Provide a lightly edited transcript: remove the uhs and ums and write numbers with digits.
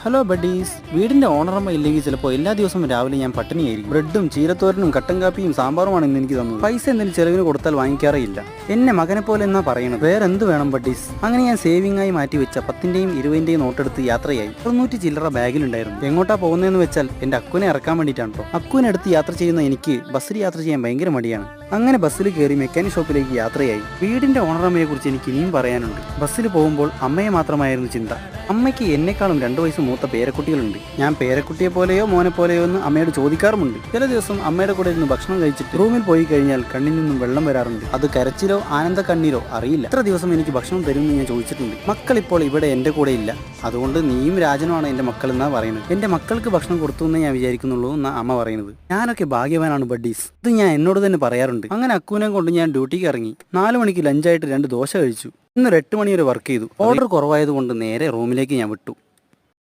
Hello buddies. വീടിന്റെ ഓണറമ്മ ഇല്ലെങ്കിൽ ചിലപ്പോൾ എല്ലാ ദിവസവും രാവിലെ ഞാൻ പട്ടിണിയായിരിക്കും. ബ്രെഡും ചീരത്തോരനും കട്ടൻ കാപ്പിയും സാമ്പാറുമാണ് ഇന്ന് എനിക്ക് തന്നത്. പൈസ എന്തെങ്കിലും ചെലവിന് കൊടുത്താൽ വാങ്ങിക്കാറേ ഇല്ല. എന്നെ മകനെ പോലെ എന്നാ പറയണത്. വേറെ എന്ത് വേണം ബഡീസ്? അങ്ങനെ ഞാൻ സേവിംഗ് ആയി മാറ്റി വെച്ച 10ന്റെയും 20ന്റെയും നോട്ടെടുത്ത് യാത്രയായി. 600 ചില്ലറ ബാഗിലുണ്ടായിരുന്നു. എങ്ങോട്ടാ പോകുന്നതെന്ന് വെച്ചാൽ എന്റെ അക്കുനെ ഇറക്കാൻ വേണ്ടിയിട്ടാണ് കേട്ടോ. അക്കുവിനെ അടുത്ത് യാത്ര ചെയ്യുന്ന എനിക്ക് ബസ്സിൽ യാത്ര ചെയ്യാൻ ഭയങ്കര മടിയാണ്. അങ്ങനെ ബസ്സിൽ കയറി മെക്കാനിക് ഷോപ്പിലേക്ക് യാത്രയായി. വീടിന്റെ ഓണറമ്മയെ കുറിച്ച് എനിക്ക് ഇനിയും പറയാനുണ്ട്. ബസ്സിൽ പോകുമ്പോൾ അമ്മയെ മാത്രമായിരുന്നു ചിന്ത. അമ്മയ്ക്ക് എന്നെക്കാളും 2 വയസ്സ് മൂത്ത പേരക്കുട്ടികളുണ്ട്. ഞാൻ പേരക്കുട്ടിയെ പോലെയോ മോനെ പോലെയോ എന്ന് അമ്മയോട് ചോദിക്കാറുമുണ്ട്. ചില ദിവസം അമ്മയുടെ കൂടെ ഇരുന്ന് ഭക്ഷണം കഴിച്ചിട്ട് റൂമിൽ പോയി കഴിഞ്ഞാൽ കണ്ണിൽ നിന്നും വെള്ളം വരാറുണ്ട്. അത് കരച്ചിലോ ആനന്ദ കണ്ണീരോ അറിയില്ല. എത്ര ദിവസം എനിക്ക് ഭക്ഷണം തരുമെന്ന് ഞാൻ ചോദിച്ചിട്ടുണ്ട്. മക്കൾ ഇപ്പോൾ ഇവിടെ എന്റെ കൂടെ ഇല്ല. അതുകൊണ്ട് നീയും രാജനുമാണ് എന്റെ മക്കൾ എന്നാ പറയുന്നത്. എന്റെ മക്കൾക്ക് ഭക്ഷണം കൊടുത്തു എന്നേ ഞാൻ വിചാരിക്കുന്നുള്ളൂ എന്നാ അമ്മ പറയുന്നത്. ഞാനൊക്കെ ഭാഗ്യവാനാണ് ബഡീസ്. ഇത് ഞാൻ എന്നോട് തന്നെ പറയാറുണ്ട്. അങ്ങനെ അക്കുവിനെ കൊണ്ട് ഞാൻ ഡ്യൂട്ടിക്ക് ഇറങ്ങി. 4 മണിക്ക് ലഞ്ചായിട്ട് 2 ദോശ കഴിച്ചു. ഇന്നൊരു 8 മണി വരെ വർക്ക് ചെയ്തു. ഓർഡർ കുറവായതുകൊണ്ട് നേരെ റൂമിലേക്ക് ഞാൻ വിട്ടു.